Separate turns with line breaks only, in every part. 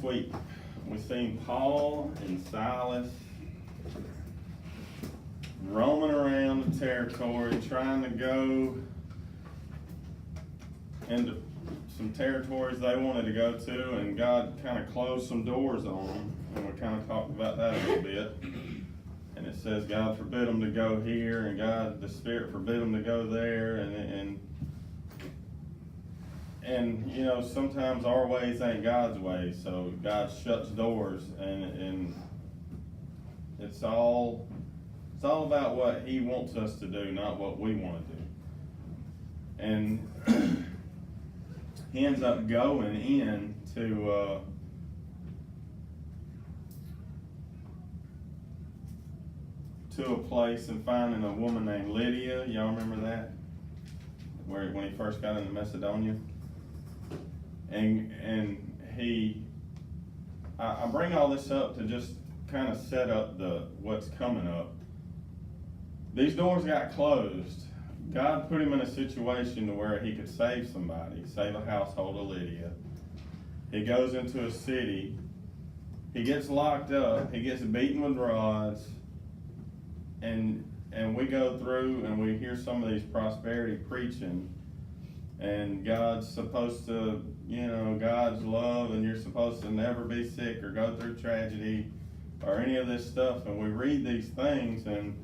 last week, we seen Paul and Silas roaming around the territory, trying to go into some territories they wanted to go to, and God kind of closed some doors on them, and we kind of talked about that a little bit. And it says God forbid them to go here, and the Spirit forbid them to go there, and you know, sometimes our ways ain't God's ways, so God shuts doors, and it's all about what He wants us to do, not what we want to do. And he ends up going in to a place and finding a woman named Lydia. Y'all remember that? When he first got into Macedonia. And I bring all this up to just kind of set up what's coming up. These doors got closed. God put him in a situation to where he could save somebody, save a household of Lydia. He goes into a city. He gets locked up. He gets beaten with rods. And we go through and we hear some of these prosperity preaching. And God's supposed to, you know, God's love, and you're supposed to never be sick or go through tragedy or any of this stuff. And we read these things, and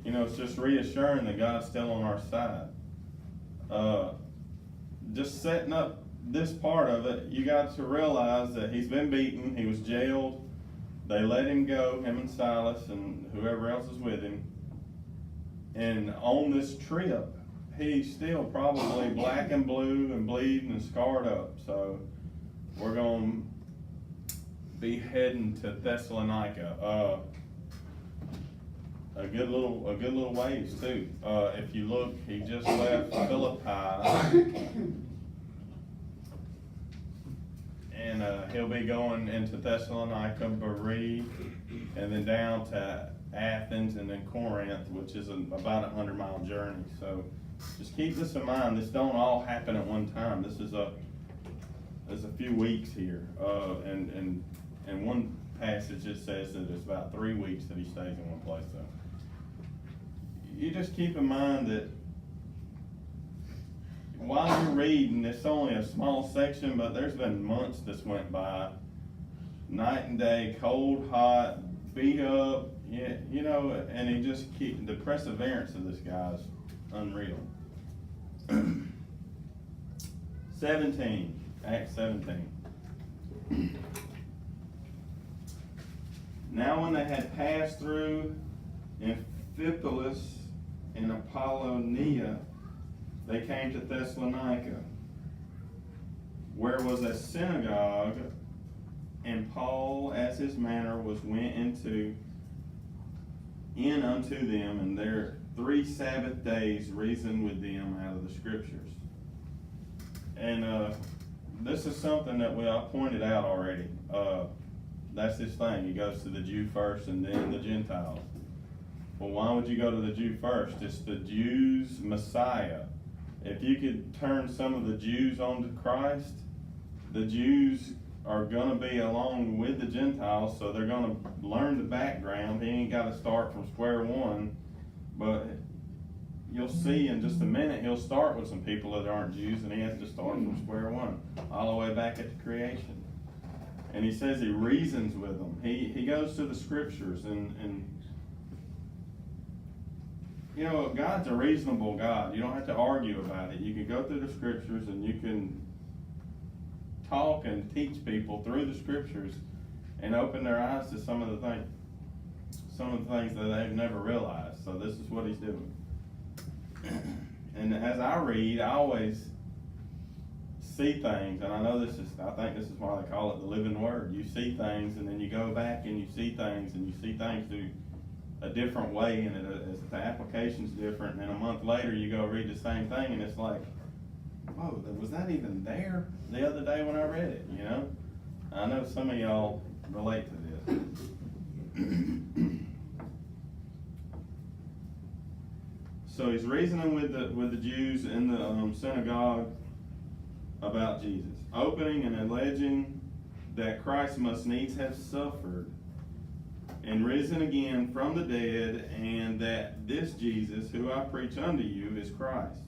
you know, it's just reassuring that God's still on our side. Just setting up this part of it, you got to realize that he's been beaten, he was jailed, they let him go, him and Silas and whoever else is with him. And on this trip, he's still probably black and blue and bleeding and scarred up. So we're going to be heading to Thessalonica. A good little ways too. If you look, he just left Philippi, and he'll be going into Thessalonica, Berea, and then down to Athens, and then Corinth, which is about a 100-mile journey. So just keep this in mind. This don't all happen at one time. There's a few weeks here, and one passage it says that it's about 3 weeks that he stays in one place. So you just keep in mind that while you're reading, it's only a small section, but there's been months that's went by, night and day, cold, hot, beat up, you know, and he just the perseverance of this guy's unreal. 17, Acts 17. Now when they had passed through Amphipolis and Apollonia, they came to Thessalonica, where was a synagogue, and Paul, as his manner was, went in unto them, and there 3 Sabbath days reasoned with them out of the Scriptures. And this is something that I pointed out already. That's his thing. He goes to the Jew first and then the Gentiles. Well, why would you go to the Jew first? It's the Jews' Messiah. If you could turn some of the Jews onto Christ, the Jews are going to be along with the Gentiles, so they're going to learn the background. He ain't got to start from square one, but you'll see in just a minute he'll start with some people that aren't Jews, and he has to start from square one, all the way back at the creation. And he says he reasons with them. He goes to the Scriptures, and you know, God's a reasonable God. You don't have to argue about it. You can go through the Scriptures, and you can talk and teach people through the Scriptures and open their eyes to some of the things that they've never realized. So this is what he's doing. And as I read, I always see things, and I think this is why they call it the living word. You see things, and then you go back and you see things, and you see things through a different way, and the application's different, and then a month later you go read the same thing, and it's like, whoa, was that even there the other day when I read it, you know? I know some of y'all relate to this. So he's reasoning with the Jews in the synagogue about Jesus, opening and alleging that Christ must needs have suffered and risen again from the dead, and that this Jesus, who I preach unto you, is Christ.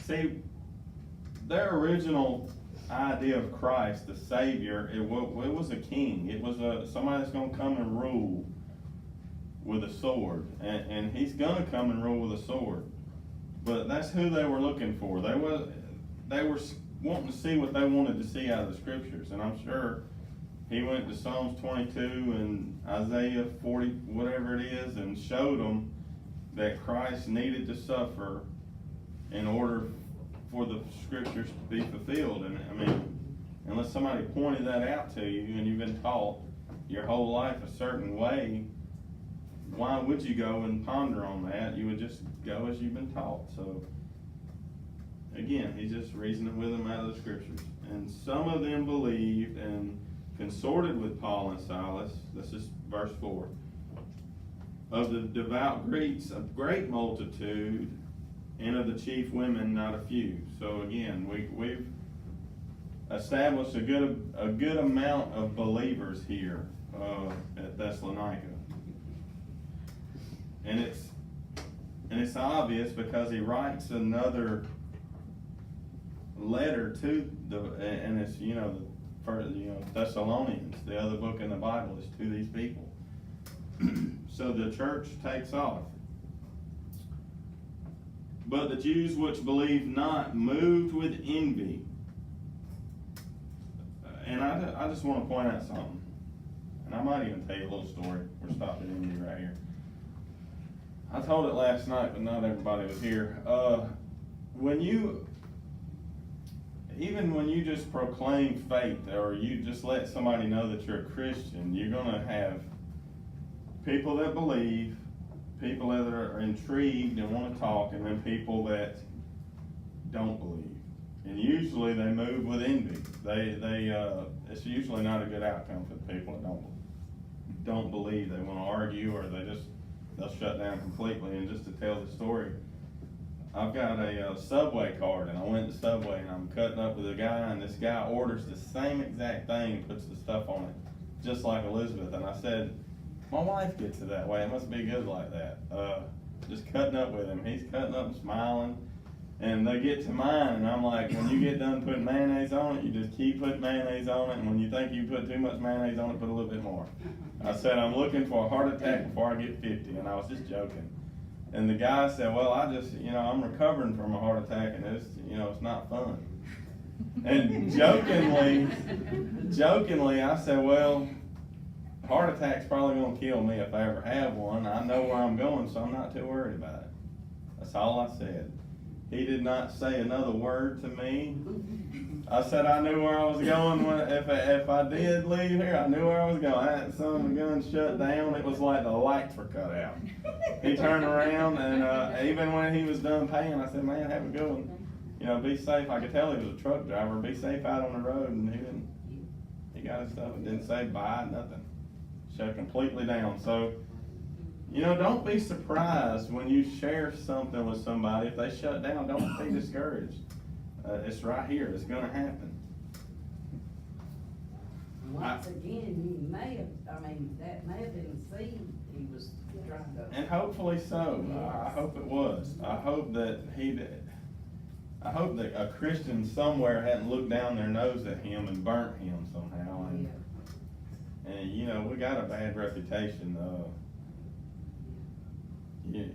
See, their original idea of Christ, the Savior, it was a king. It was somebody that's going to come and rule with a sword, and he's going to come and rule with a sword. But that's who they were looking for. They were wanting to see what they wanted to see out of the Scriptures, and I'm sure he went to Psalms 22 and Isaiah 40, whatever it is, and showed them that Christ needed to suffer in order for the Scriptures to be fulfilled. And I mean, unless somebody pointed that out to you and you've been taught your whole life a certain way, why would you go and ponder on that? You would just go as you've been taught. So again, he's just reasoning with them out of the Scriptures. And some of them believed and consorted with Paul and Silas. This is verse 4. Of the devout Greeks, a great multitude, and of the chief women, not a few. So again, we've established a good amount of believers here at Thessalonica, and it's obvious because he writes another letter to and it's Thessalonians. The other book in the Bible is to these people. So the church takes off. But the Jews which believed not, moved with envy. And I just want to point out something. And I might even tell you a little story. We're stopping envy right here. I told it last night, but not everybody was here. Even when you just proclaim faith, or you just let somebody know that you're a Christian, you're going to have people that believe, people that are intrigued and want to talk, and then people that don't believe. And usually they move with envy. It's usually not a good outcome for the people that don't believe. They want to argue, or they'll shut down completely. And just to tell the story, I've got a Subway card, and I went to Subway, and I'm cutting up with a guy, and this guy orders the same exact thing and puts the stuff on it, just like Elizabeth. And I said, my wife gets it that way. It must be good like that. Just cutting up with him. He's cutting up and smiling. And they get to mine, and I'm like, when you get done putting mayonnaise on it, you just keep putting mayonnaise on it. And when you think you put too much mayonnaise on it, put a little bit more. I said, I'm looking for a heart attack before I get 50. And I was just joking. And the guy said, well, I'm recovering from a heart attack, and it's not fun. And jokingly, I said, well, heart attack's probably going to kill me if I ever have one. I know where I'm going, so I'm not too worried about it. That's all I said. He did not say another word to me. I said I knew where I was going. If I did leave here, I knew where I was going. I had some of the gun shut down. It was like the lights were cut out. He turned around, and even when he was done paying, I said, man, have a good one. Be safe. I could tell he was a truck driver. Be safe out on the road. And he got his stuff and didn't say bye, nothing. Shut completely down. So, don't be surprised when you share something with somebody. If they shut down, don't be discouraged. It's right here. It's going to happen.
Once again, that may have been the seed he was trying to.
And hopefully so.
Yes.
I hope it was. I hope that a Christian somewhere hadn't looked down their nose at him and burnt him somehow. And we got a bad reputation. We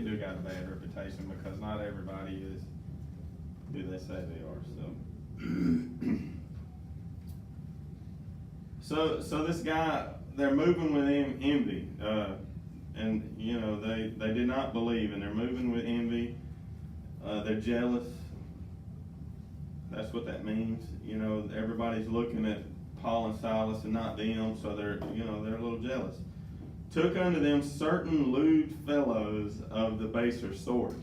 do got a bad reputation because not everybody is who they say they are. So this guy, they're moving with envy, and they did not believe, and they're moving with envy. They're jealous. That's what that means. Everybody's looking at Paul and Silas and not them, so they're a little jealous. Took unto them certain lewd fellows of the baser sort.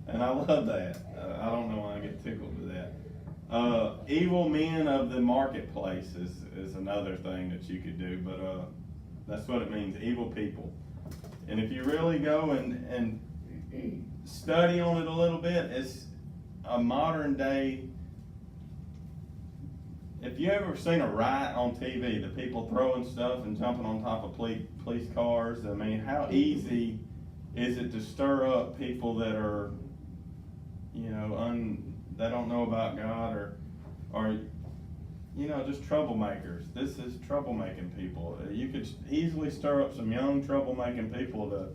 And I love that. I don't know why I get tickled with that. Evil men of the marketplace is another thing that you could do, but that's what it means, evil people. And if you really go and study on it a little bit, it's a modern day. If you ever seen a riot on TV, the people throwing stuff and jumping on top of police cars, I mean, how easy is it to stir up people that are, you know, they don't know about God, or you know, just troublemakers. This is troublemaking people. You could easily stir up some young troublemaking people to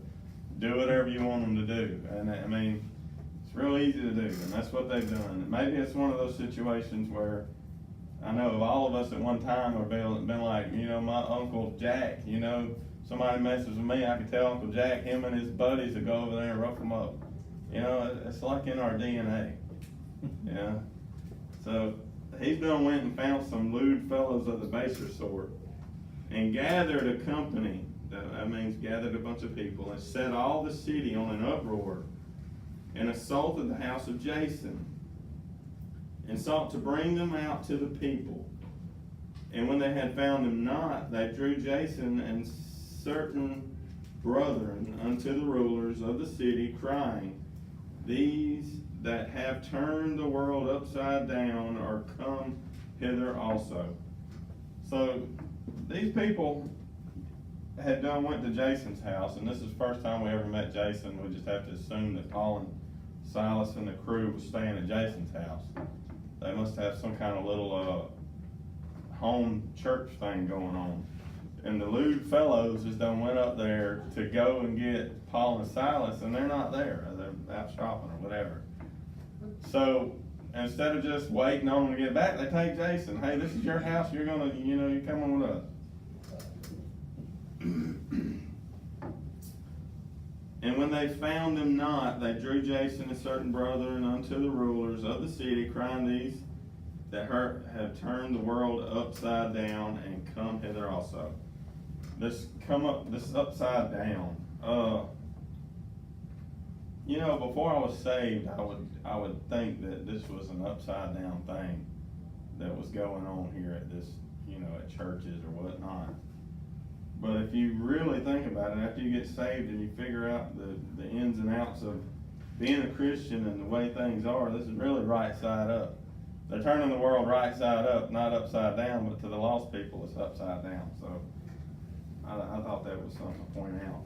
do whatever you want them to do. And I mean, it's real easy to do, and that's what they've done. And maybe it's one of those situations where I know of all of us at one time have been like, you know, my Uncle Jack, you know, somebody messes with me, I can tell Uncle Jack, him and his buddies will go over there and rough them up. You know, it's like in our DNA. Yeah. So he's done went and found some lewd fellows of the baser sort and gathered a company, that means gathered a bunch of people, and set all the city on an uproar and assaulted the house of Jason and sought to bring them out to the people. And when they had found them not, they drew Jason and certain brethren unto the rulers of the city, crying, These that have turned the world upside down are come hither also. So these people had went to Jason's house, and this is the first time we ever met Jason. We just have to assume that Paul and Silas and the crew was staying at Jason's house. They must have some kind of little home church thing going on. And the lewd fellows just went up there to go and get Paul and Silas, and they're not there. They're out shopping or whatever. So instead of just waiting on them to get back, they take Jason. Hey, this is your house. You're gonna, you know, you're coming with us. And when they found them not, they drew Jason and certain brethren unto the rulers of the city, crying, These that have turned the world upside down and come hither also. This upside down. You know, before I was saved, I would think that this was an upside down thing that was going on here at this, you know, at churches or whatnot. But if you really think about it, after you get saved and you figure out the ins and outs of being a Christian and the way things are, this is really right side up. They're turning the world right side up, not upside down, but to the lost people, it's upside down. So I thought that was something to point out.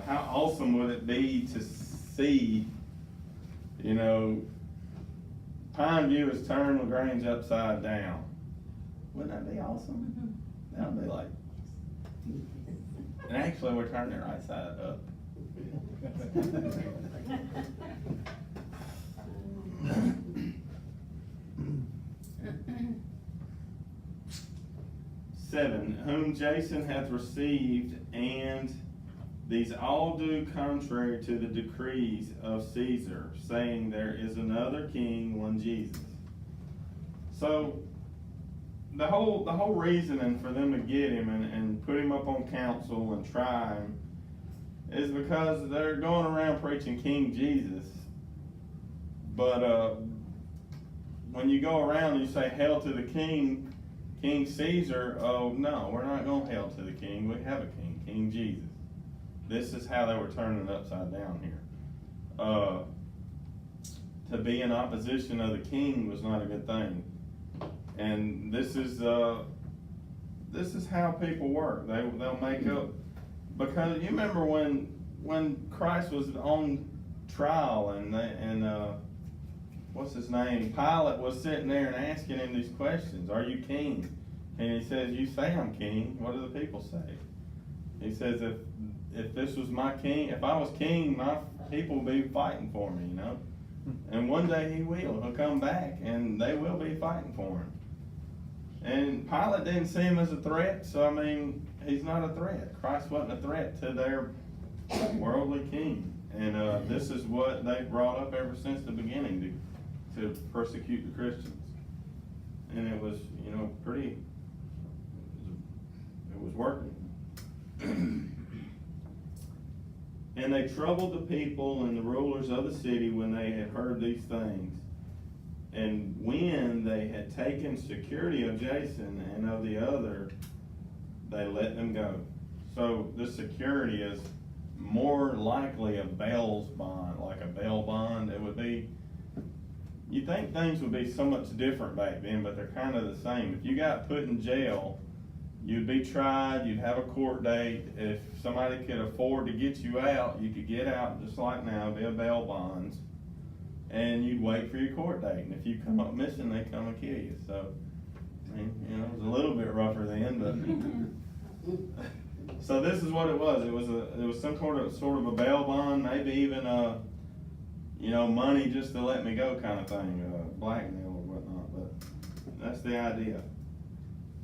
How awesome would it be to see, you know, Pine View is turned LaGrange upside down? Wouldn't that be awesome? That would be like, and actually we're turning it right side up. 7, whom Jason hath received, and these all do contrary to the decrees of Caesar, saying there is another king, one Jesus. So the whole reasoning for them to get him and put him up on council and try him is because they're going around preaching King Jesus. But when you go around and you say hail to the king, King Caesar, oh no, we're not going to hail to the king. We have a king, King Jesus. This is how they were turning it upside down here. To be in opposition of the king was not a good thing. And this is how people work. They'll make up, because you remember when Christ was on trial and what's his name? Pilate was sitting there and asking him these questions. Are you king? And he says, you say I'm king. What do the people say? He says, if this was my king, if I was king, my people would be fighting for me, you know? And one day he'll come back and they will be fighting for him. And Pilate didn't see him as a threat, so I mean, he's not a threat. Christ wasn't a threat to their worldly king. And this is what they brought up ever since the beginning, to persecute the Christians. And it was, you know, it was working. And they troubled the people and the rulers of the city when they had heard these things. And when they had taken security of Jason and of the other, they let them go. So the security is more likely a bail's bond, like a bail bond. It would be, you think things would be so much different back then, but they're kind of the same. If you got put in jail, you'd be tried, you'd have a court date. If somebody could afford to get you out, you could get out just like now, via bail bonds, and you'd wait for your court date. And if you come up missing, they come and kill you. So, I mean, you know, it was a little bit rougher then, but. So this is what it was. It was some sort of a bail bond, maybe even money just to let me go kind of thing, blackmail or whatnot. But that's the idea.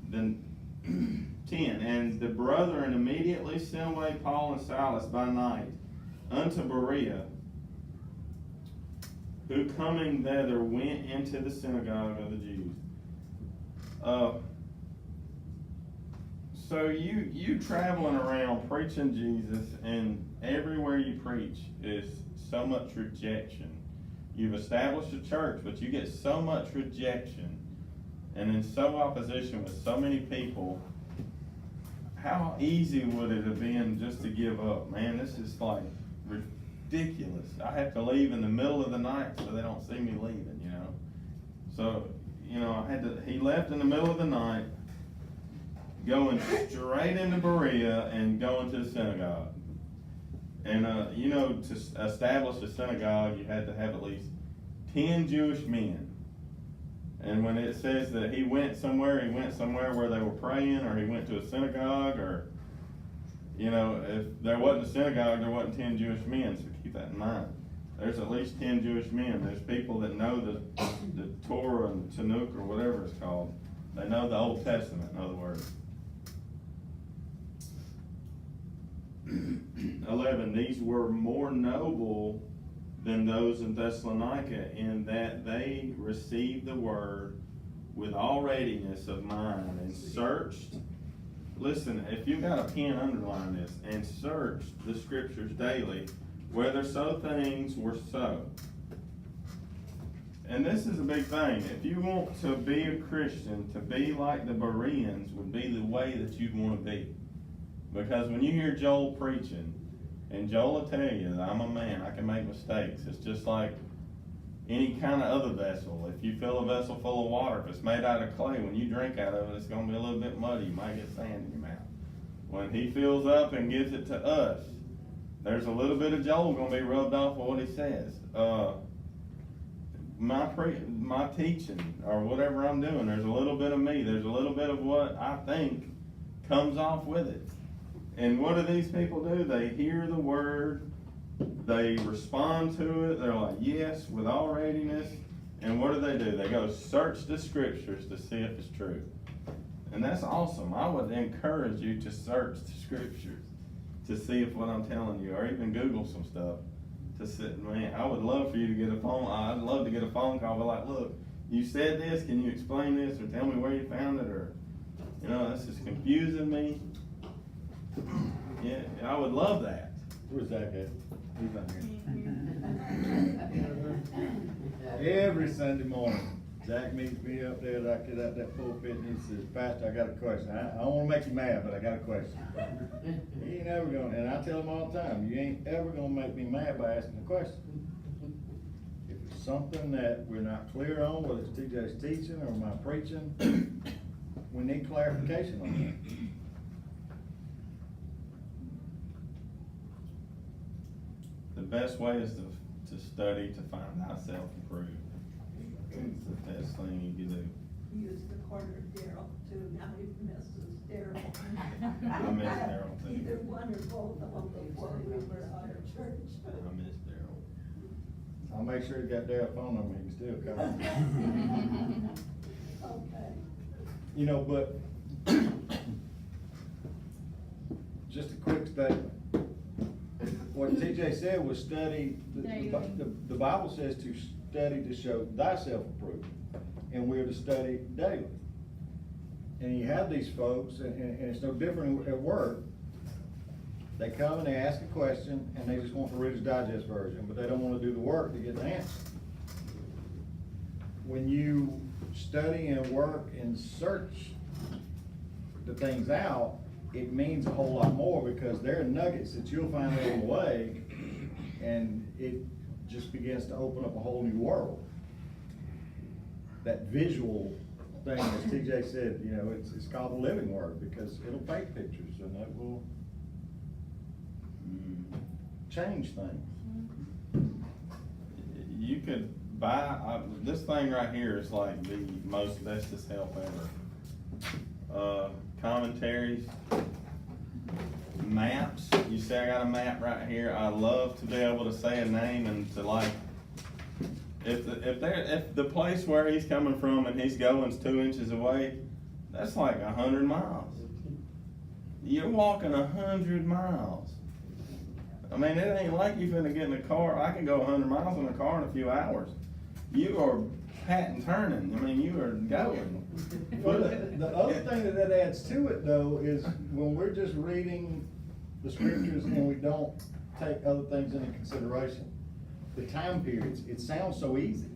Then 10, and the brethren immediately sent away Paul and Silas by night unto Berea, who coming thither went into the synagogue of the Jews. So you traveling around preaching Jesus, and everywhere you preach is so much rejection. You've established a church, but you get so much rejection, and in so opposition with so many people. How easy would it have been just to give up? Man, this is like ridiculous. I have to leave in the middle of the night so they don't see me leaving, you know. So, you know, he left in the middle of the night, going straight into Berea and going to the synagogue. And, to establish a synagogue, you had to have at least 10 Jewish men. And when it says that he went somewhere where they were praying, or he went to a synagogue, or, if there wasn't a synagogue, there wasn't 10 Jewish men, so keep that in mind. There's at least 10 Jewish men. There's people that know the Torah and the Tanakh, or whatever it's called. They know the Old Testament, in other words. 11, these were more noble than those in Thessalonica, in that they received the word with all readiness of mind, and searched. Listen, if you got a pen, underline this, and searched the scriptures daily, whether so things were so. And this is a big thing. If you want to be a Christian, to be like the Bereans would be the way that you'd want to be. Because when you hear Joel preaching, and Joel will tell you that I'm a man, I can make mistakes. It's just like any kind of other vessel. If you fill a vessel full of water, if it's made out of clay, when you drink out of it, it's going to be a little bit muddy. You might get sand in your mouth. When he fills up and gives it to us, there's a little bit of Joel going to be rubbed off of what he says. My teaching, or whatever I'm doing, there's a little bit of me. There's a little bit of what I think comes off with it. And what do these people do? They hear the word, they respond to it, they're like, yes, with all readiness. And what do? They go search the scriptures to see if it's true. And that's awesome. I would encourage you to search the scriptures to see if what I'm telling you, or even Google some stuff to sit. Man, I would love for you to get a phone. I'd love to get a phone call, but like, look, you said this, can you explain this, or tell me where you found it, or, this is confusing me. Yeah, I would love that.
Where's Zach at? He's not here. Every Sunday morning, Zach meets me up there, I get out that pulpit, and he says, Pastor, I got a question. I don't want to make you mad, but I got a question. He ain't ever going to, and I tell him all the time, you ain't ever going to make me mad by asking a question. If it's something that we're not clear on, whether it's TJ's teaching or my preaching, we need clarification on that.
The best way is to study to find thyself approved. It's the best thing you can do.
He used to corner Daryl too, now he misses Daryl.
I miss Daryl too.
Either one or both of them before we were out of church.
I miss Daryl.
I'll make sure he's got Daryl's phone number, he can still call.
Okay.
But just a quick statement. What TJ said was study, the Bible says to study to show thyself approved, and we're to study daily. And you have these folks, and it's no different at work. They come and they ask a question, and they just want the Reader's Digest version, but they don't want to do the work to get the answer. When you study and work and search the things out, it means a whole lot more, because there are nuggets that you'll find along the way, and it just begins to open up a whole new world. That visual thing, as TJ said, you know, it's called the living word, because it'll paint pictures and it will change things.
You could buy, this thing right here is like the most bestest help ever. Commentaries, maps. You see, I got a map right here. I love to be able to say a name and to like, if the place where he's coming from and he's going is 2 inches away, that's like 100 miles. You're walking 100 miles. I mean, it ain't like you finna get in a car. I can go 100 miles in a car in a few hours. You are patting turning. I mean, you are going.
Well, the other thing that adds to it though is when we're just reading the scriptures and we don't take other things into consideration, the time periods, it sounds so easy.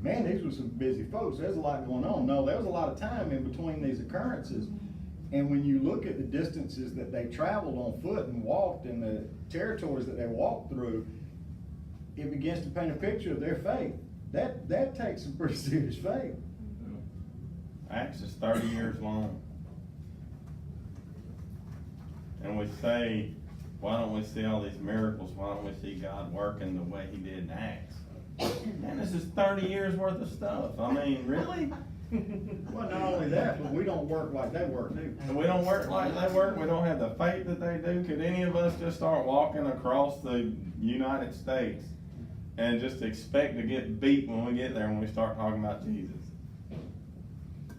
Man, these were some busy folks. There's a lot going on. No, there was a lot of time in between these occurrences. And when you look at the distances that they traveled on foot and walked and the territories that they walked through, it begins to paint a picture of their faith. That takes some pretty serious faith.
Acts is 30 years long. And we say, why don't we see all these miracles? Why don't we see God working the way he did in Acts? Man, this is 30 years worth of stuff. I mean, really?
Well, not only that, but we don't work like they work, do we?
We don't work like they work. We don't have the faith that they do. Could any of us just start walking across the United States and just expect to get beat when we get there when we start talking about Jesus?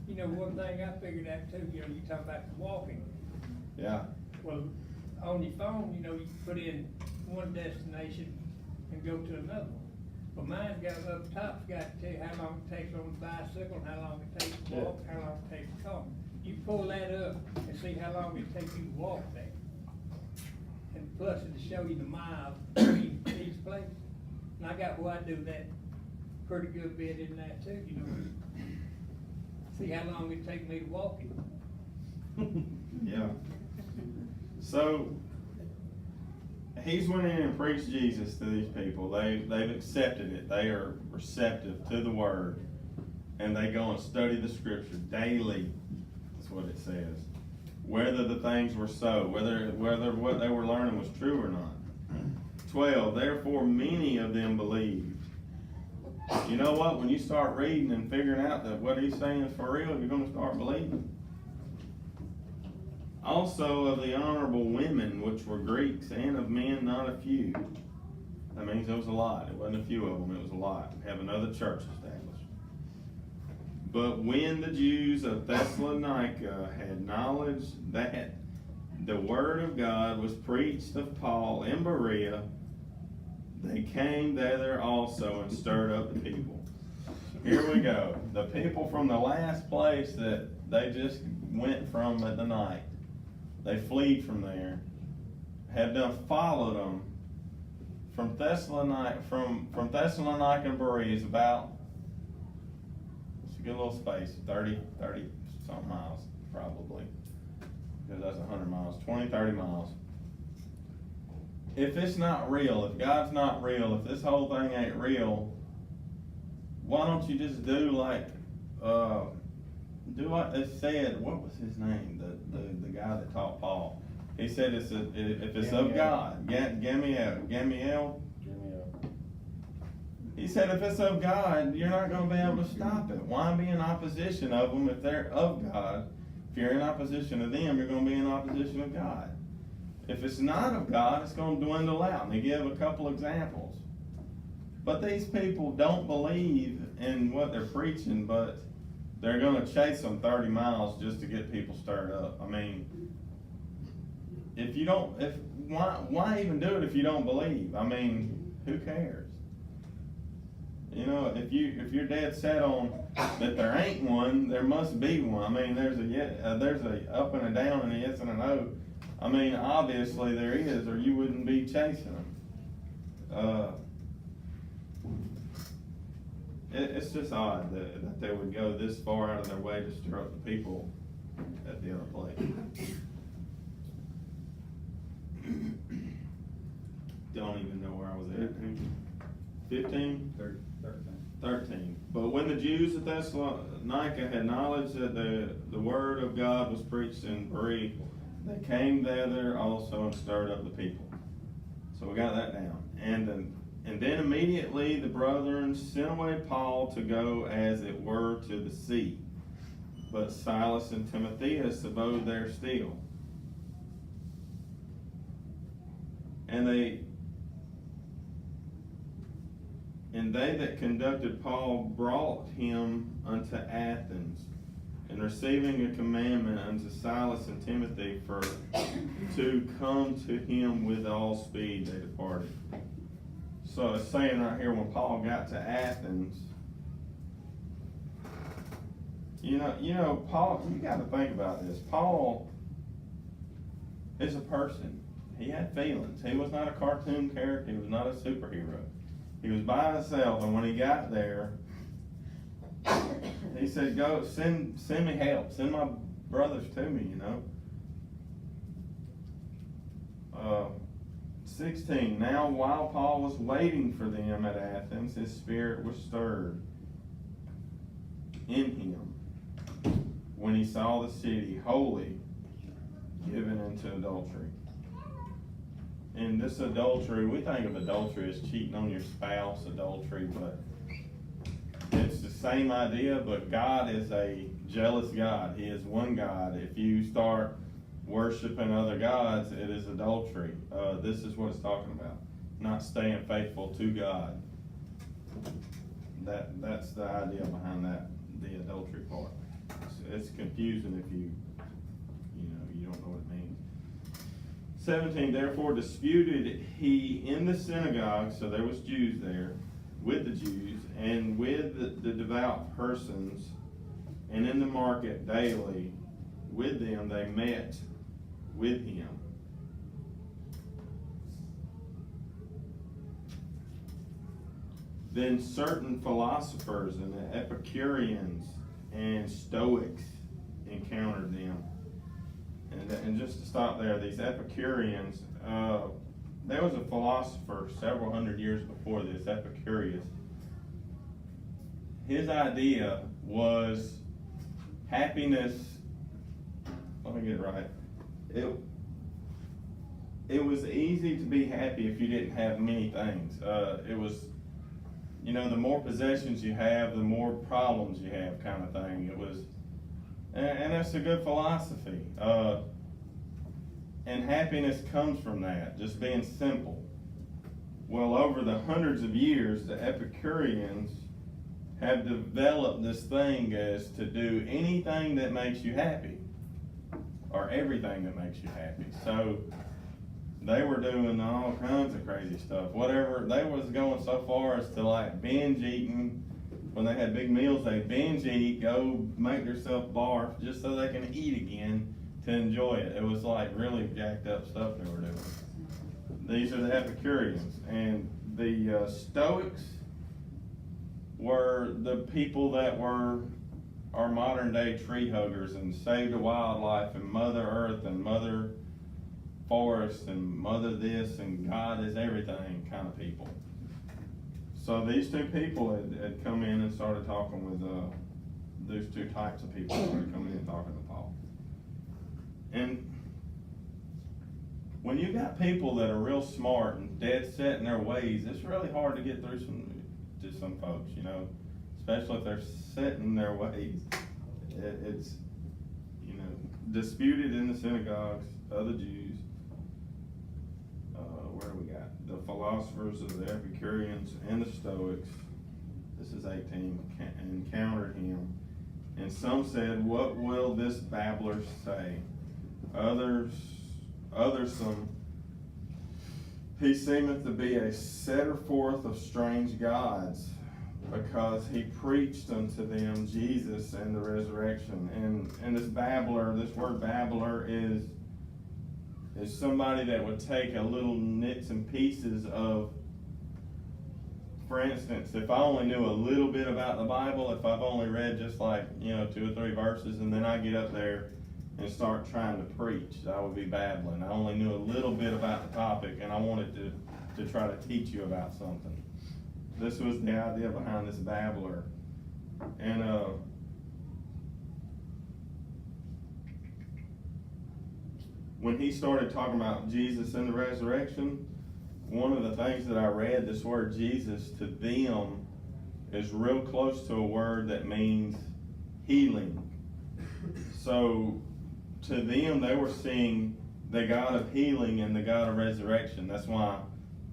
You know, one thing I figured out too, you know, you talk about walking.
Yeah.
Well, on your phone, you know, you put in one destination and go to another one. But mine's got up top, it's got to tell you how long it takes on the bicycle, and how long it takes to walk, how long it takes to come. You pull that up and see how long it takes you to walk there. And plus it'll show you the miles between each place. And I got why I do that pretty good bit in that too, you know. See how long it takes me to walk it.
Yeah. So, he's went in and preached Jesus to these people. They've accepted it. They are receptive to the word. And they go and study the scripture daily. That's what it says. Whether the things were so, whether what they were learning was true or not. 12, therefore many of them believed. You know what? When you start reading and figuring out that what he's saying is for real, you're going to start believing. Also of the honorable women, which were Greeks, and of men not a few. That means there was a lot. It wasn't a few of them, it was a lot. Have another church established. But when the Jews of Thessalonica had knowledge that the word of God was preached of Paul in Berea, they came thither also and stirred up the people. Here we go. The people from the last place that they just went from at the night, they fled from there, have done followed them from Thessalonica and Berea is about, it's a good little space, 30 something miles probably, because that's 100 miles, 20, 30 miles. If it's not real, if God's not real, if this whole thing ain't real, why don't you just do like they said, what was his name? The guy that taught Paul. He said if it's of God, Gamaliel. He said if it's of God, you're not going to be able to stop it. Why be in opposition of them if they're of God? If you're in opposition to them, you're going to be in opposition with God. If it's not of God, it's going to dwindle out. And they give a couple examples. But these people don't believe in what they're preaching, but they're going to chase them 30 miles just to get people stirred up. I mean, why even do it if you don't believe? I mean, who cares? You know, if you're dead set on that there ain't one, there must be one. I mean, there's a up and a down and a yes and a no. I mean, obviously there is, or you wouldn't be chasing them. It's just odd that they would go this far out of their way to stir up the people at the other place. Don't even know where I was at. 15? 13. But when the Jews at Thessalonica had knowledge that the word of God was preached in Berea, they came thither also and stirred up the people. So we got that down. And then immediately the brethren sent away Paul to go as it were to the sea. But Silas and Timotheus abode there still. And they that conducted Paul brought him unto Athens, and receiving a commandment unto Silas and Timothy to come to him with all speed, they departed. So it's saying right here, when Paul got to Athens, you know, Paul, you got to think about this. Paul is a person. He had feelings. He was not a cartoon character. He was not a superhero. He was by himself, and when he got there, he said, "Go, send me help. Send my brothers to me." 16. Now, while Paul was waiting for them at Athens, his spirit was stirred in him when he saw the city wholly given into adultery. And this adultery, we think of adultery as cheating on your spouse, adultery, but it's the same idea, but God is a jealous God. He is one God. If you start worshiping other gods, it is adultery. This is what it's talking about. Not staying faithful to God. That's the idea behind that, the adultery part. It's confusing if you don't know what it means. 17, therefore disputed he in the synagogue, so there was Jews there, with the Jews, and with the devout persons, and in the market daily, with them they met with him. Then certain philosophers and the Epicureans and Stoics encountered them. And just to stop there, these Epicureans, there was a philosopher several hundred years before this, Epicurus. His idea was happiness, let me get it right. It was easy to be happy if you didn't have many things. It was, the more possessions you have, the more problems you have, kind of thing. It was, and that's a good philosophy. And happiness comes from that, just being simple. Well, over the hundreds of years, the Epicureans have developed this thing as to do anything that makes you happy, or everything that makes you happy. So they were doing all kinds of crazy stuff. Whatever, they was going so far as to like binge eating. When they had big meals, they binge eat, go make themselves barf just so they can eat again to enjoy it. It was like really jacked up stuff they were doing. These are the Epicureans. And the Stoics were the people that were our modern day tree huggers and save the wildlife and Mother Earth and Mother Forest and Mother this and God is everything kind of people. So these two people had come in and started talking with those two types of people started coming in and talking to Paul. And when you got people that are real smart and dead set in their ways, it's really hard to get through to some folks, especially if they're set in their ways. It's disputed in the synagogues of the Jews. Where do we got? The philosophers of the Epicureans and the Stoics, this is 18, encountered him. And some said, what will this babbler say? Others some, he seemeth to be a setter forth of strange gods, because he preached unto them Jesus and the resurrection. And this babbler, this word babbler is somebody that would take a little nits and pieces of, for instance, if I only knew a little bit about the Bible, if I've only read just like, 2 or 3 verses, and then I get up there and start trying to preach. I would be babbling. I only knew a little bit about the topic, and I wanted to try to teach you about something. This was the idea behind this babbler. And when he started talking about Jesus and the resurrection, one of the things that I read, this word Jesus to them is real close to a word that means healing. So to them, they were seeing the God of healing and the God of resurrection. That's why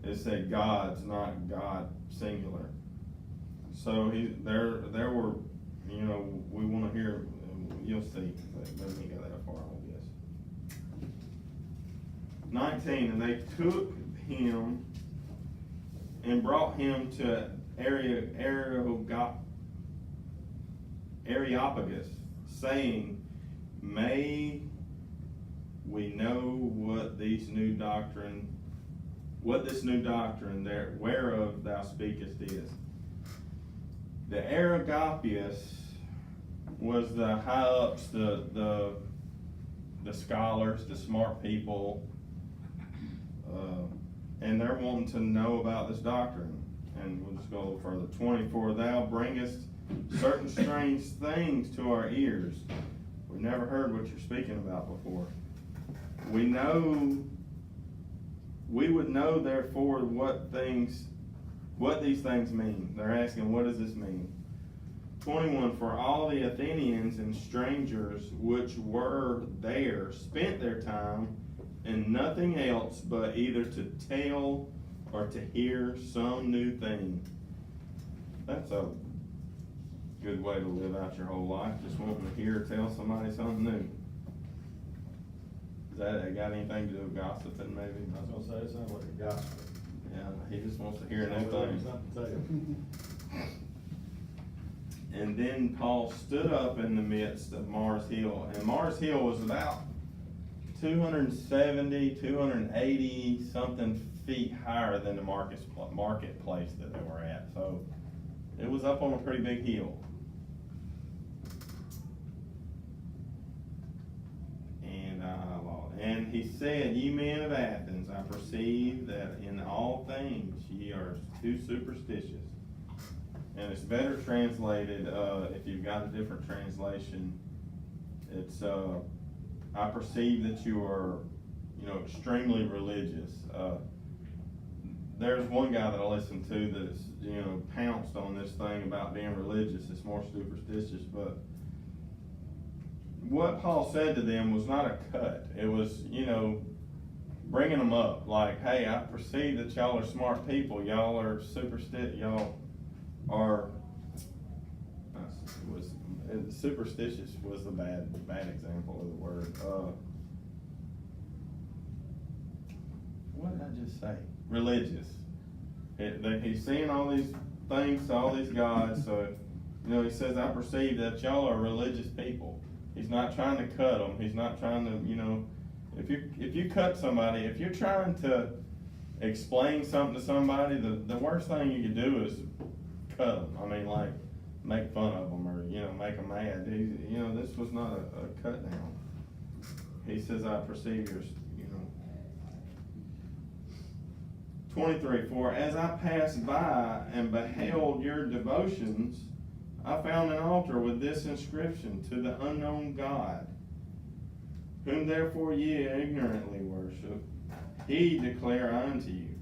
it said God's, not God singular. So there were, you know, we want to hear, you'll see, but let me go that far, I guess. 19, and they took him and brought him to Areopagus, saying, may we know what this new doctrine there whereof thou speakest is. The Areopagus was the high ups, the scholars, the smart people, and they're wanting to know about this doctrine. And we'll just go a little further. 20, for thou bringest certain strange things to our ears. We've never heard what you're speaking about before. We would know therefore what these things mean. They're asking, what does this mean? 21, for all the Athenians and strangers which were there spent their time in nothing else but either to tell or to hear some new thing. That's a good way to live out your whole life, just wanting to hear or tell somebody something new. Does that got anything to do with gossiping, maybe?
I was gonna say, it sounds like a gospel.
Yeah, he just wants to hear new things.
Something to tell.
And then Paul stood up in the midst of Mars Hill, and Mars Hill was about 270, 280 something feet higher than the marketplace that they were at. So it was up on a pretty big hill. And he said, ye men of Athens, I perceive that in all things ye are too superstitious. And it's better translated, if you've got a different translation, it's, I perceive that you are, extremely religious. There's one guy that I listen to that's, pounced on this thing about being religious. It's more superstitious, but what Paul said to them was not a cut. It was, bringing them up. Like, hey, I perceive that y'all are smart people. Y'all are superstitious. Y'all are, superstitious was the bad example of the word. What did I just say? Religious. He's seeing all these things, all these gods. So, he says, I perceive that y'all are religious people. He's not trying to cut them. He's not trying to, if you cut somebody, if you're trying to explain something to somebody, the worst thing you can do is cut them. I mean, like, make fun of them or, make them mad. This was not a cut down. He says, I perceive your, 23, for as I passed by and beheld your devotions, I found an altar with this inscription, to the unknown God, whom therefore ye ignorantly worship, he declare unto you.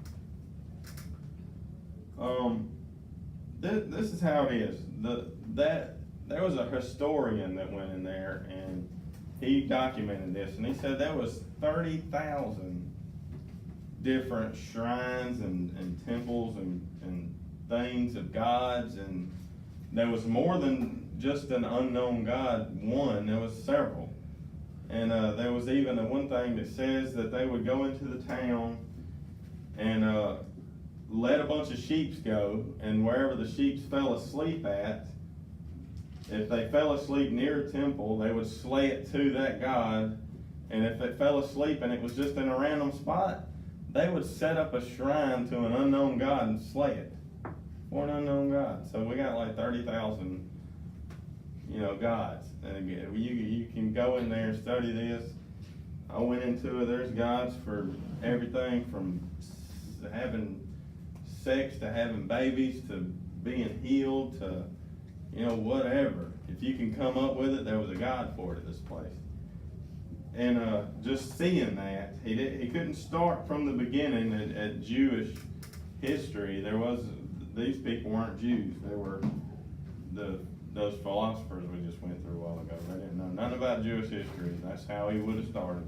This is how it is. There was a historian that went in there and he documented this, and he said there was 30,000 different shrines and temples and things of gods, and there was more than just an unknown God, one, there was several. And there was even one thing that says that they would go into the town and let a bunch of sheep go, and wherever the sheep fell asleep at, if they fell asleep near a temple, they would slay it to that God. And if it fell asleep and it was just in a random spot, they would set up a shrine to an unknown God and slay it for an unknown God. So we got like 30,000 gods. And again, you can go in there and study this. I went into it, there's gods for everything from having sex to having babies to being healed to, whatever. If you can come up with it, there was a God for it at this place. And just seeing that, he couldn't start from the beginning at Jewish history. These people weren't Jews. They were those philosophers we just went through a while ago. They didn't know nothing about Jewish history. That's how he would have started.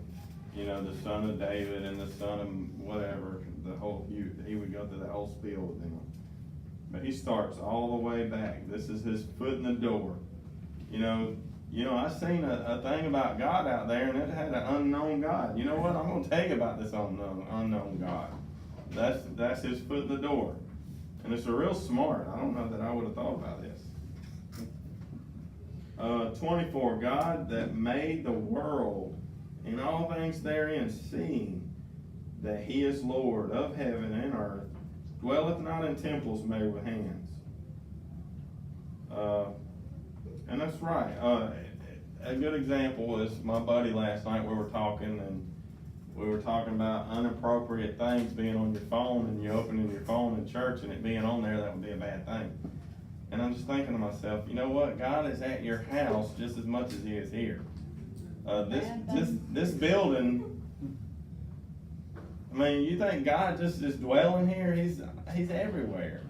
The son of David and the son of whatever, he would go through that whole spiel with them. But he starts all the way back. This is his foot in the door. I seen a thing about God out there, and it had an unknown God. You know what? I'm going to tell you about this unknown God. That's his foot in the door. And it's a real smart. I don't know that I would have thought about this. 24, God that made the world and all things therein, seeing that he is Lord of heaven and earth, dwelleth not in temples made with hands. And that's right. A good example is my buddy last night. We were talking about inappropriate things being on your phone, and you opening your phone in church and it being on there. That would be a bad thing. And I'm just thinking to myself, you know what? God is at your house just as much as he is here. This building, I mean, you think God just is dwelling here? He's everywhere.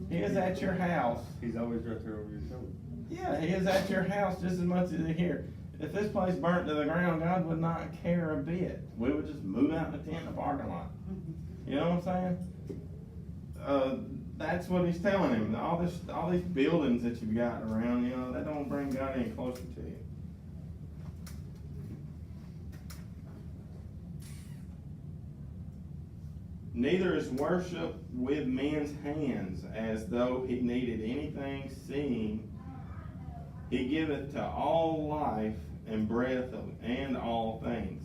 He is at your house.
He's always right there over your shoulder.
Yeah, he is at your house just as much as he's here. If this place burnt to the ground, God would not care a bit. We would just move out in the tent in the parking lot. You know what I'm saying? That's what he's telling him. All these buildings that you've got around, they don't bring God any closer to you. Neither is worship with men's hands, as though he needed anything, seeing he giveth to all life and breath and all things.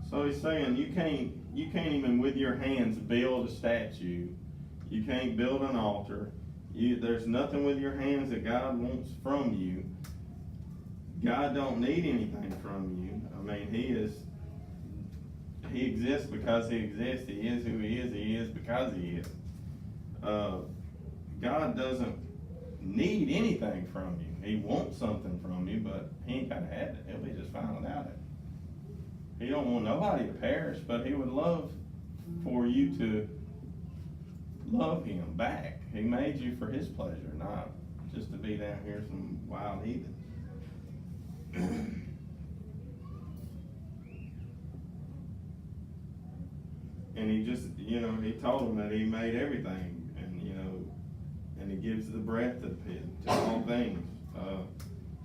So he's saying you can't even with your hands build a statue. You can't build an altar. There's nothing with your hands that God wants from you. God don't need anything from you. I mean, he exists because he exists. He is who he is. He is because he is. God doesn't need anything from you. He wants something from you, but he ain't gotta have it. He'll be just fine without it. He don't want nobody to perish, but he would love for you to love him back. He made you for his pleasure, not just to be down here some wild heathen. And he just, he told him that he made everything, and and he gives the breath to all things.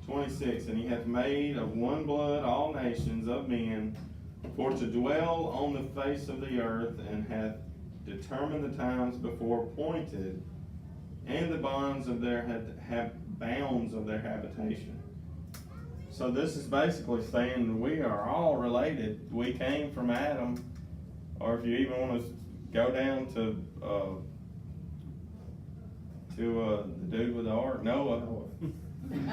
26, and he hath made of one blood all nations of men for to dwell on the face of the earth, and hath determined the times before appointed, and the bounds of their habitation. So this is basically saying we are all related. We came from Adam, or if you even want to go down to the dude with the ark, Noah. We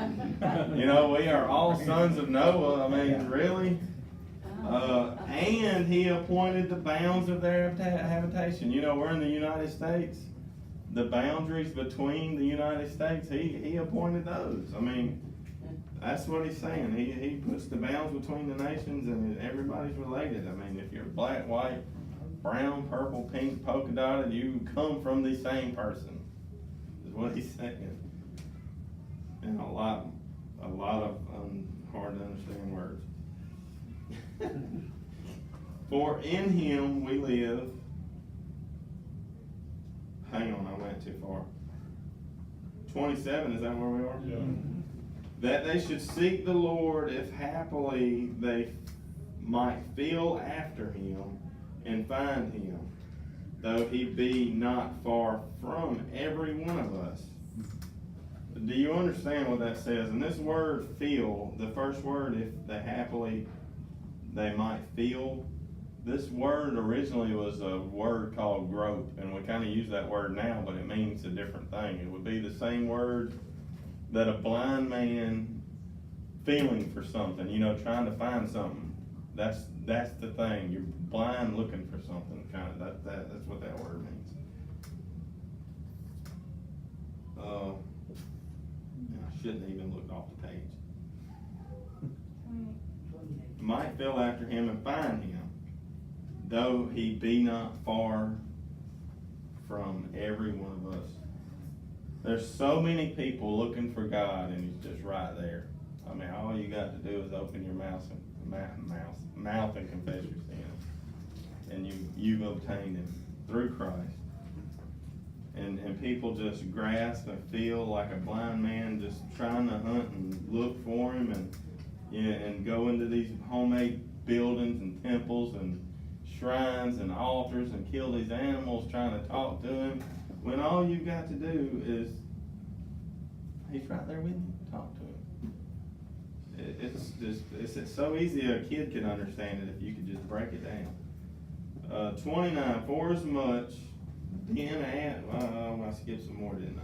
are all sons of Noah. I mean, really. And he appointed the bounds of their habitation. We're in the United States. The boundaries between the United States, he appointed those. I mean, that's what he's saying. He puts the bounds between the nations, and everybody's related. I mean, if you're black, white, brown, purple, pink, polka dotted, you come from the same person, is what he's saying. And a lot of hard to understand words. For in him we live. Hang on, I went too far. 27, is that where we are?
Yeah.
That they should seek the Lord, if happily they might feel after him and find him, though he be not far from every one of us. Do you understand what that says? And this word feel, the first word, if they happily they might feel, this word originally was a word called grope, and we kind of use that word now, but it means a different thing. It would be the same word that a blind man feeling for something, you know, trying to find something. That's the thing. You're blind looking for something, kind of. That's what that word means. I shouldn't even looked off the page. Might feel after him and find him, though he be not far from every one of us. There's so many people looking for God, and he's just right there. I mean, all you got to do is open your mouth and confess your sins, and you've obtained him through Christ. And people just grasp and feel like a blind man, just trying to hunt and look for him, and go into these homemade buildings and temples and shrines and altars and kill these animals trying to talk to him, when all you've got to do is, he's right there with you, talk to him. It's so easy a kid can understand it if you could just break it down. 29, for as much, I skipped some more, didn't I?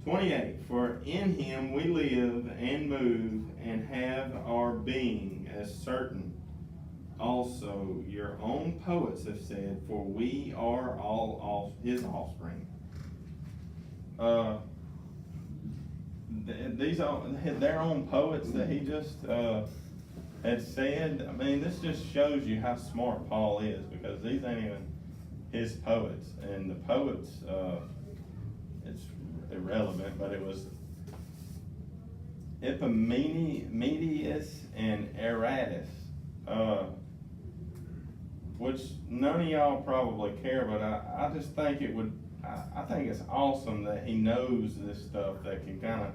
28, for in him we live and move and have our being, as certain also your own poets have said, for we are all his offspring. These are their own poets that he just had said. I mean, this just shows you how smart Paul is, because these ain't even his poets. And the poets, it's irrelevant, but it was Epimenides and Aratus, which none of y'all probably care, but I just think I think it's awesome that he knows this stuff that can kind of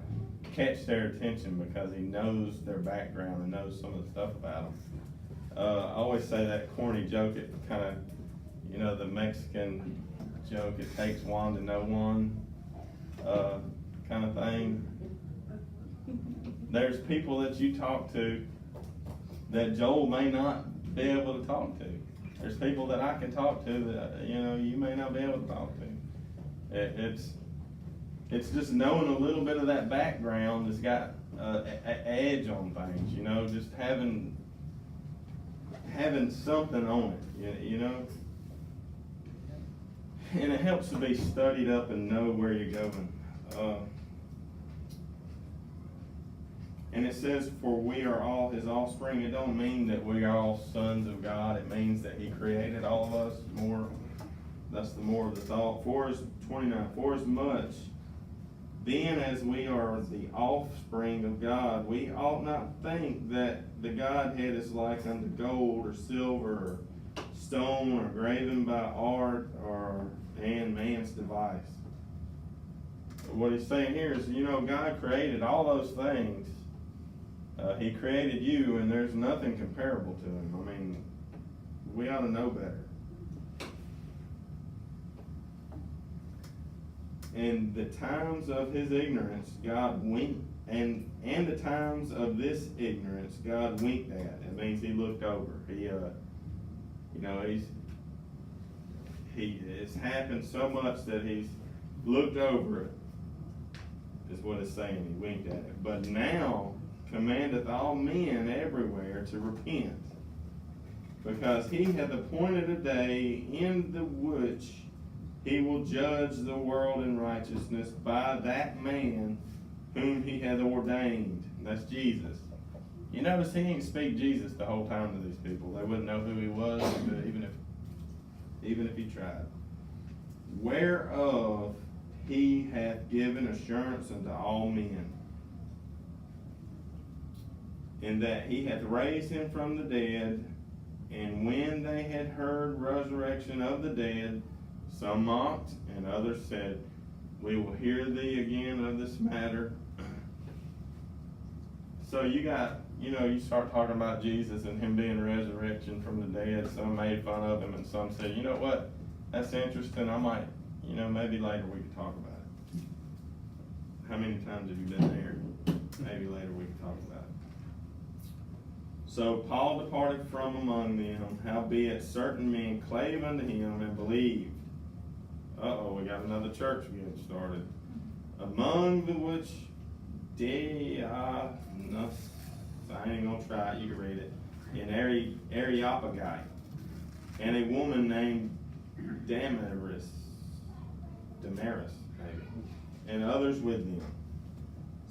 catch their attention, because he knows their background and knows some of the stuff about them. I always say that corny joke, it kind of, you know, the Mexican joke, it takes one to know one, kind of thing. There's people that you talk to that Joel may not be able to talk to. There's people that I can talk to that, you know, you may not be able to talk to. It's just knowing a little bit of that background that's got an edge on things, you know, just having something on it, you know. And it helps to be studied up and know where you're going. And it says, for we are all his offspring. It don't mean that we are all sons of God. It means that he created all of us. That's the more of the thought. 29, for as much, then as we are the offspring of God, we ought not think that the Godhead is like unto gold or silver or stone or graven by art and man's device. What he's saying here is, you know, God created all those things. He created you, and there's nothing comparable to him. I mean, we ought to know better. In the times of his ignorance, God winked, and the times of this ignorance, God winked at. It means he looked over. It's happened so much that he's looked over it, is what it's saying. He winked at it. But now commandeth all men everywhere to repent, because he hath appointed a day in the which he will judge the world in righteousness by that man whom he hath ordained. That's Jesus. You notice he didn't speak Jesus the whole time to these people. They wouldn't know who he was, even if he tried. Whereof he hath given assurance unto all men, in that he hath raised him from the dead. And when they had heard resurrection of the dead, some mocked, and others said, we will hear thee again of this matter. So you start talking about Jesus and him being resurrection from the dead. Some made fun of him, and some said, you know what, that's interesting. I might, maybe later we could talk about it. How many times have you been there? Maybe later we could talk about it. So Paul departed from among them, howbeit certain men clave unto him and believed. We got another church getting started. Among the which no, I ain't gonna try it, you can read it, in Areopagus, and a woman named Damaris, maybe, and others with them.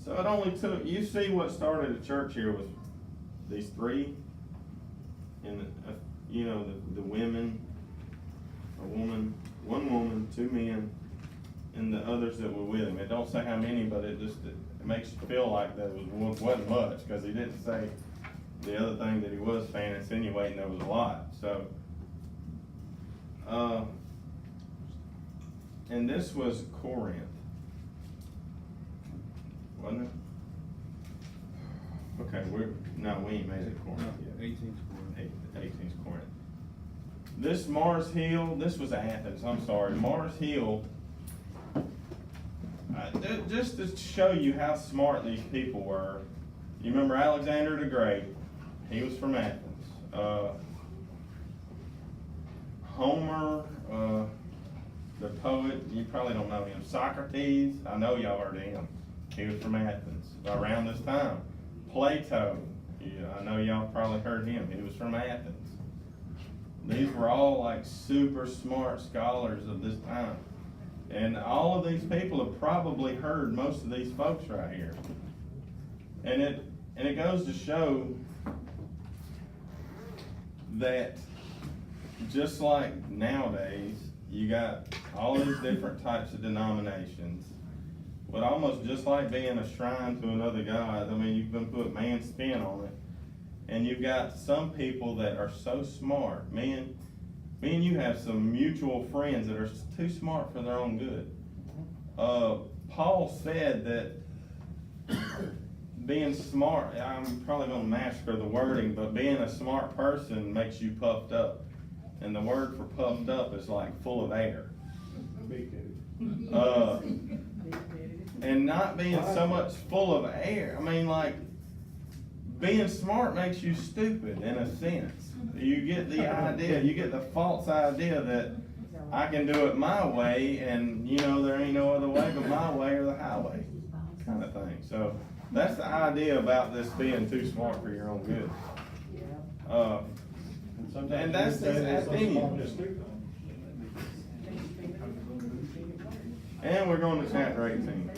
So it only took, you see what started the church here was these three, and, you know, the women, one woman, two men, and the others that were with him. It don't say how many, but it makes you feel like that wasn't much, because he didn't say the other thing that he was saying, insinuating there was a lot. So, and this was Corinth, wasn't it? Okay, we ain't made it Corinth yet.
18's Corinth.
18's Corinth. This Mars Hill, this was Athens, I'm sorry, Mars Hill, just to show you how smart these people were. You remember Alexander the Great? He was from Athens. Homer, the poet, you probably don't know him. Socrates, I know y'all heard of him. He was from Athens around this time. Plato, I know y'all probably heard him. He was from Athens. These were all like super smart scholars of this time. And all of these people have probably heard most of these folks right here. And it goes to show that just like nowadays, you got all these different types of denominations, but almost just like being a shrine to another god. I mean, you can put man's spin on it. And you've got some people that are so smart. Me and you have some mutual friends that are too smart for their own good. Paul said that being smart, I'm probably going to massacre the wording, but being a smart person makes you puffed up. And the word for puffed up is like full of air. And not being so much full of air. I mean, like, being smart makes you stupid in a sense. You get the idea, you get the false idea that I can do it my way, and you know there ain't no other way but my way or the highway, kind of thing. So that's the idea about this being too smart for your own good. And that's this opinion. And we're going to chapter 18.